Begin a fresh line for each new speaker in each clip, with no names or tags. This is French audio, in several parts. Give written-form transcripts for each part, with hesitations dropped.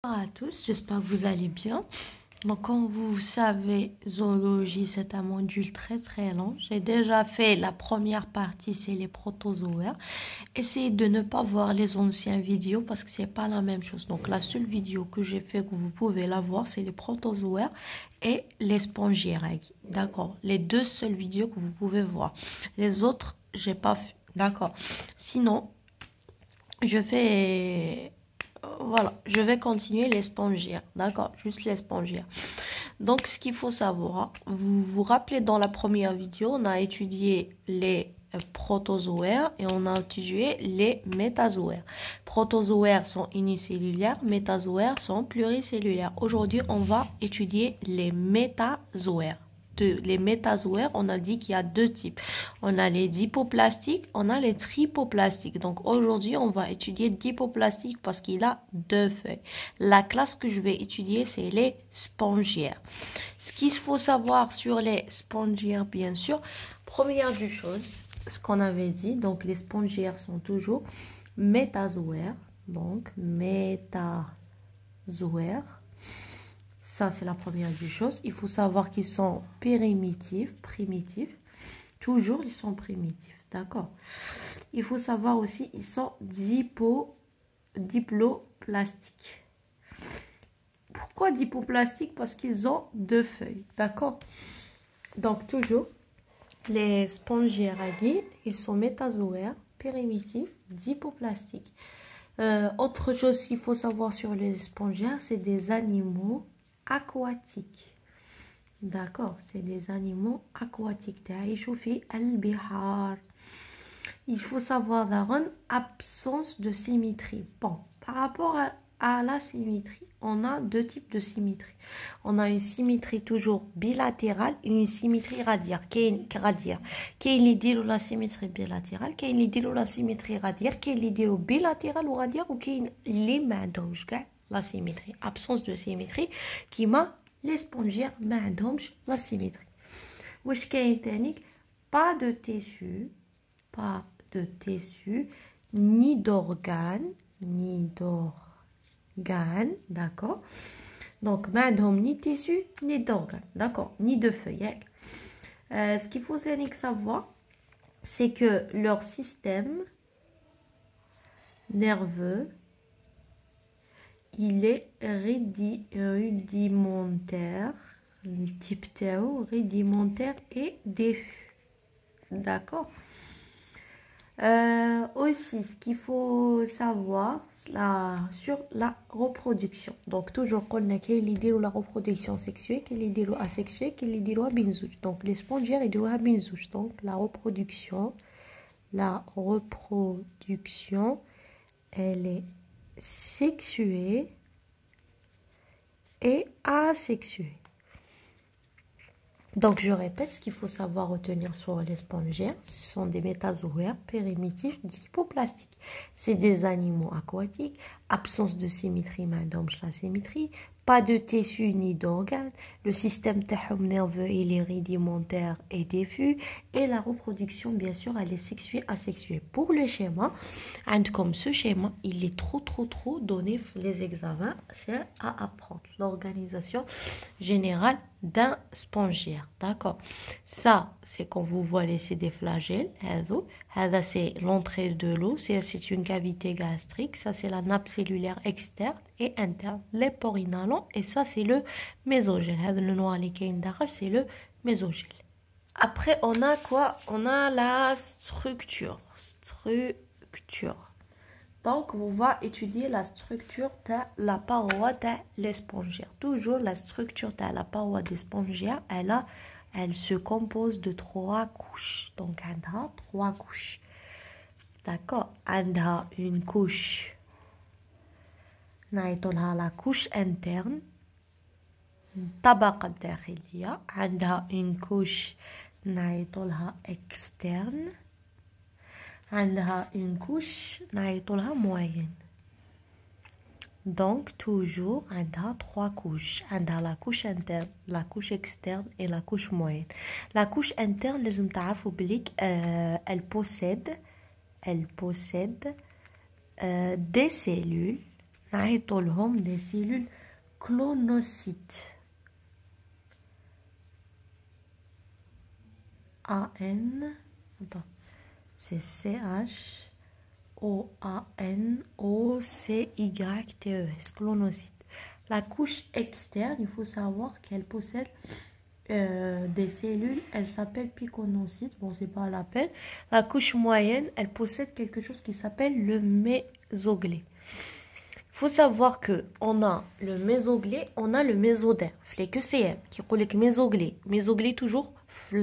Bonjour à tous, j'espère que vous allez bien. Donc, comme vous savez, zoologie, c'est un module très long. J'ai déjà fait la première partie, c'est les protozoaires. Essayez de ne pas voir les anciennes vidéos parce que c'est pas la même chose. Donc, la seule vidéo que j'ai fait que vous pouvez la voir, c'est les protozoaires et les spongiaires. D'accord? Les deux seules vidéos que vous pouvez voir. Les autres, j'ai pas fait. D'accord? Sinon, je vais continuer les spongiaires, d'accord, juste les spongiaires. Donc, ce qu'il faut savoir, vous vous rappelez dans la première vidéo, on a étudié les protozoaires et on a étudié les métazoaires. Protozoaires sont unicellulaires, métazoaires sont pluricellulaires. Aujourd'hui, on va étudier les métazoaires. Les métazoaires, on a dit qu'il y a deux types. On a les dipoplastiques, on a les tripoplastiques. Donc aujourd'hui, on va étudier dipoplastique parce qu'il a deux feuilles. La classe que je vais étudier, c'est les spongiaires. Ce qu'il faut savoir sur les spongiaires, bien sûr, première du chose, ce qu'on avait dit, donc les spongiaires sont toujours métazoaires. Donc métazoaires. Ça, c'est la première des choses. Il faut savoir qu'ils sont primitifs. Toujours, ils sont primitifs. D'accord. Il faut savoir aussi, ils sont diploplastiques. Pourquoi diploplastiques? Parce qu'ils ont deux feuilles. D'accord. Donc, toujours, les spongiaires, ils sont métazoaires, primitifs, diploplastiques. Autre chose qu'il faut savoir sur les spongiaires, c'est des animaux aquatiques. D'accord, c'est des animaux aquatiques. Il faut savoir d'avoir une absence de symétrie. Bon, par rapport à la symétrie, on a deux types de symétrie. On a une symétrie toujours bilatérale et une symétrie radiaire. Qui est la symétrie bilatérale, qui est la symétrie radiaire, qui est bilatérale ou radiaire ou qui est la symétrie. Absence de symétrie qui m'a les spongiaires ما عندهمش la symétrie. واش كاين تاني pas de tissu ni d'organes, d'accord. Donc ما عندهم ni tissu ni d'organes, d'accord, ni de feuilles. Ce qu'il faut savoir, c'est que leur système nerveux, il est rudimentaire, le type théo, rudimentaire et diffus. D'accord. Aussi, ce qu'il faut savoir sur la reproduction. Donc, toujours, on a la reproduction sexuelle, asexuelle, binzouj. Donc, les spongiaires, ils doivent binzouj. Donc, la reproduction, elle est sexuée et asexuée. Donc, je répète, ce qu'il faut savoir retenir sur les spongiaires, ce sont des métazoaires primitifs diploplastiques. C'est des animaux aquatiques, absence de symétrie, la symétrie, pas de tissu ni d'organes, le système nerveux il est rudimentaire et diffus, et la reproduction, bien sûr, elle est sexuée, asexuée. Pour le schéma, comme ce schéma, il est trop donné les examens, c'est à apprendre. L'organisation générale d'un spongiaire, d'accord. Ça, c'est quand vous voyez, c'est des flagelles. C'est l'entrée de l'eau, c'est une cavité gastrique. Ça, c'est la nappe cellulaire externe et interne, les pores inhalants. Et ça, c'est le mésogène. Le noir, c'est le mésogène. Après, on a quoi? On a la structure. Donc, on va étudier la structure de la paroi des spongiaires. Toujours la structure de la paroi des spongiaires, elle se compose de 3 couches. Donc, on a 3 couches. D'accord? On a une couche. On a la couche interne. طبقة داخلية. On a une couche. On a externe. عندها une couche نعيطولها moyenne. Donc toujours عندها 3 couches. عندها la couche interne, la couche externe et la couche moyenne. La couche interne لازم تعرفوا بليك elle possède des cellules, نعيطولهم des cellules clonocytes. A-N, attends, c'est C-H-O-A-N-O-C-Y-T-E-S, clonocytes. La couche externe, il faut savoir qu'elle possède des cellules, elle s'appelle piconocytes, bon c'est pas la peine. La couche moyenne, elle possède quelque chose qui s'appelle le mésoglé. Il faut savoir que on a le mésoglé, on a le mésoderme. Que c'est qui dit que mésoglé toujours في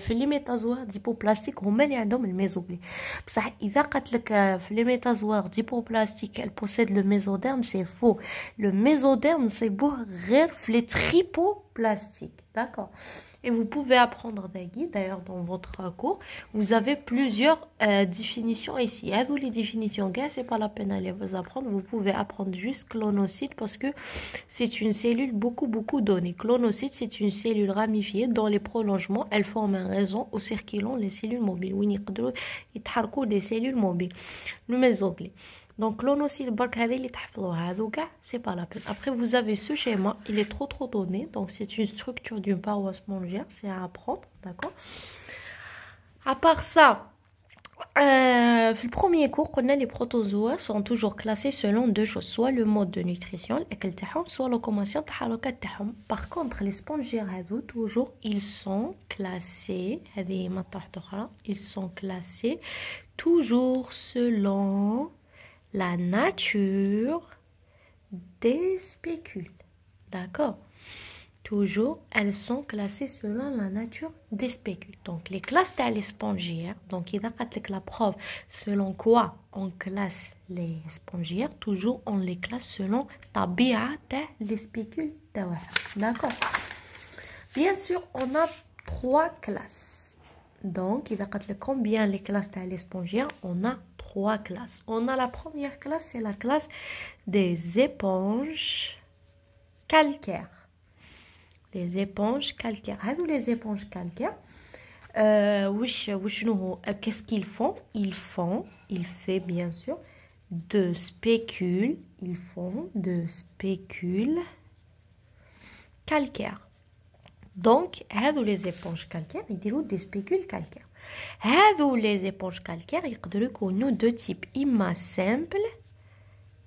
لي ميتازوار ديبوبلاستيك هما اللي عندهم الميزوغلي بصح اذا قالت لك في لي ميتازوار ديبوبلاستيك elle possède le mésoderme c'est faux. Le mésoderme نصيبوه غير في لي تريبوبلاستيك. D'accord. Et vous pouvez apprendre des guides, d'ailleurs dans votre cours, vous avez plusieurs définitions ici. Les définitions, c'est pas la peine d'aller vous apprendre, vous pouvez apprendre juste clonocyte parce que c'est une cellule beaucoup donnée. Clonocyte, c'est une cellule ramifiée dont les prolongements, elles forment un réseau au circulant les cellules mobiles. Oui, des cellules mobiles. Le mésoglé. Donc, clonocyte, c'est pas la peine. Après, vous avez ce schéma, il est trop donné. Donc, c'est une structure d'une paroi spongiaire, c'est à apprendre, d'accord? À part ça, le premier cours, les protozoa sont toujours classés selon deux choses, soit le mode de nutrition, soit la locomotion. Par contre, les spongiaires, toujours, ils sont classés toujours selon la nature des spécules. D'accord? Toujours, elles sont classées selon la nature des spécules. Donc, les classes des spongiaires. Donc, il y a la preuve selon quoi on classe les spongiaires. Toujours, on les classe selon tabia des spécules. D'accord? Bien sûr, on a 3 classes. Donc, il y a combien les classes des spongiaires? On a 3 classes. On a la première classe, c'est la classe des éponges calcaires. Les éponges calcaires. Les éponges calcaires, qu'est-ce qu'ils font? Ils font bien sûr de spécules. Ils font de spécules calcaires. Donc, les éponges calcaires, ils disent des spécules calcaires. Les éponges calcaires, ils ont deux types, imma simple,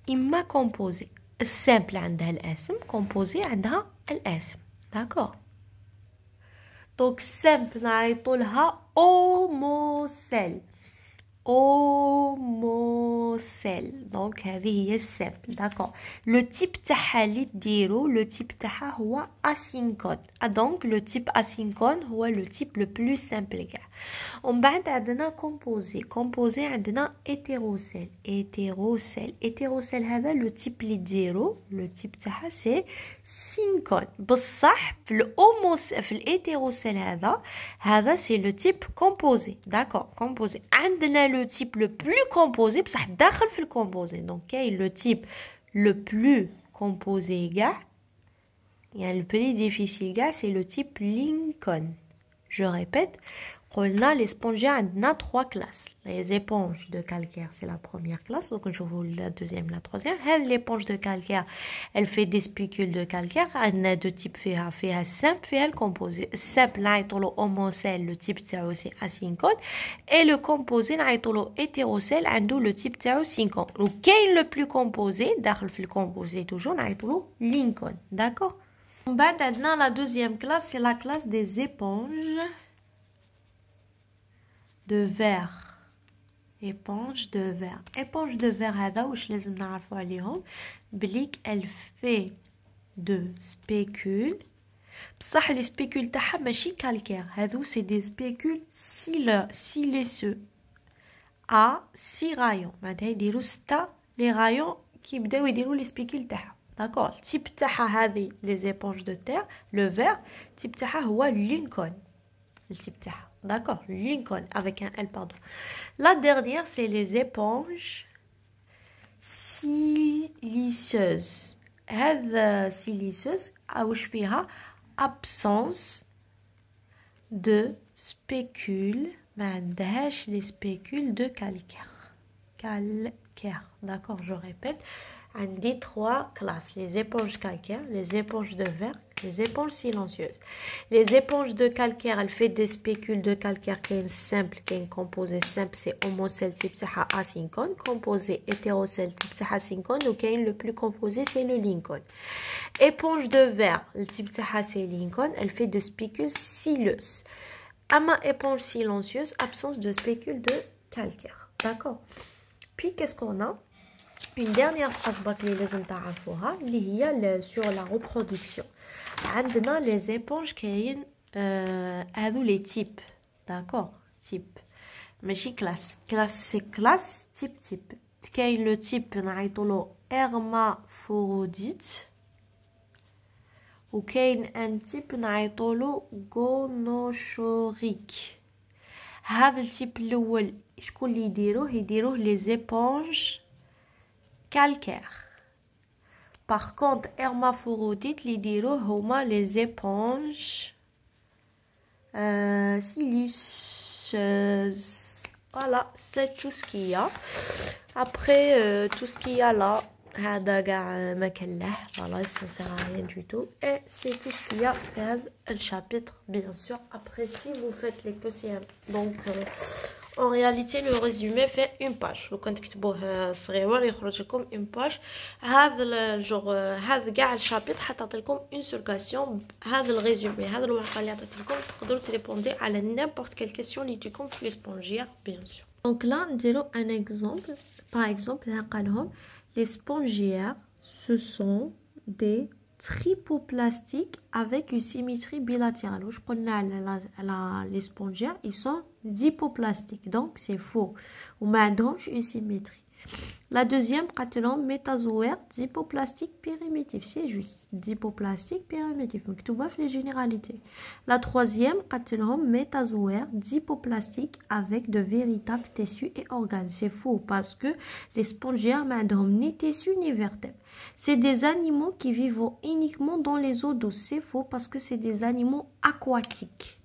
imma composé. Simple, عندها الاسم, composé, عندها الاسم. D'accord. Donc, simple, نعيطولها homocèle. Homocèle. Donc, هذه هي simple. D'accord. Le type تاعها اللي ديرو, le type تاعها هو asynchrone. Donc, le type asynchrone هو le type le plus simple. ومن بعد عندنا composé. Composé عندنا hétérocèle. Hétérocèle هذا le type اللي ديرو, le type تاعها c'est synchrone. بصح في الhétérocèle هذا c'est le type composé. D'accord. Composé. عندنا le type le plus composé بصح داخل في الكومبوزي. Donc le type le plus composé le plus difficile c'est le type Lincoln. Je répète, on a les spongiaires, on a 3 classes. Les éponges de calcaire, c'est la première classe. Donc, je vous la deuxième, la troisième. L'éponge de calcaire, elle fait des spicules de calcaire. On a deux types, fait simple, fait composé. Simple, le homocèle, le type c'est aussi asynchrone. Et le composé, hétérocèle, le type c'est synchrone. Lequel le plus composé, dans le composé toujours, Lincoln. D'accord? Maintenant, la deuxième classe, c'est la classe des éponges de verre. Éponge de verre. Éponge de verre, elle fait de spécules. بصح les spécules تاعها ماشي calcaire. C'est des spécules siliceux à 6 rayons. معناتها يديروا 6 les rayons qui يبداو يديروا les spécules تاعها. D'accord. Type تاعها هذه les éponges de terre, le verre. Type تاعها هو Lincoln. Le type تاعها. D'accord, Lincoln avec un L, pardon. La dernière, c'est les éponges siliceuses. هذا siliceuses, واش فيها absence de spécules. ما عندهاش les spécules de calcaire. Calcaire, d'accord, je répète. عندي 3 classes, les éponges calcaires, les éponges de verre, les éponges silencieuses. Les éponges de calcaire, elles font des spécules de calcaire qui est simple, qui est composé simple, c'est homocelle type asynchrone, composé hétérocelle type asynchrone, ou qui est le plus composé, c'est le Lincoln. Éponge de verre, le type c'est Lincoln, elle fait des spécules sileuses. À ma éponge silencieuse, absence de spécules de calcaire. D'accord. Puis qu'est-ce qu'on a? Une dernière phrase bâclée sur la reproduction. On a les éponges qui ont les types. D'accord. Type. Mais classe. Classe, c'est classe. Type, type. Qui le type hermaphrodite. Ou qui un type gonochorique. هذا التيب الاول شكون اللي يديروه les éponges calcaires. Par contre hermaphrodite اللي يديروه هما les éponges silicieuses. Voilà, c'est tout ce qu'il y a. Après tout ce qu'il y a là هذا قاع ما كله. Voilà, ça sert à rien du tout. Et c'est tout ce qu'il y a dans le chapitre, bien sûr. Après, si vous faites les QCM, donc en réalité le résumé fait une page. لو كنت تكتبوه صغير يخرج لكم une page. هذا الجور هذا قاع الشابيتر حتعطي لكم une sur question. هذا الريزومي هذا الورقه اللي عطيت لكم تقدروا تريبوندي على n'importe quelle question اللي تجيكم في الاسبونجيير bien sûr. Donc là نديرو un exemple. Par exemple قالهم les spongiaires, ce sont des tripoplastiques avec une symétrie bilatérale. Je connais les spongiaires, ils sont dipoplastiques, donc c'est faux. Ou maintenant, une symétrie. La deuxième, métazoaire dipoplastique périmétif. C'est juste dipoplastique périmétif. Donc, tout va les généralités. La troisième, métazoaire dipoplastique avec de véritables tissus et organes. C'est faux parce que les spongiaires n'ont ni tissus ni vertèbres. C'est des animaux qui vivent uniquement dans les eaux douces. C'est faux parce que c'est des animaux aquatiques.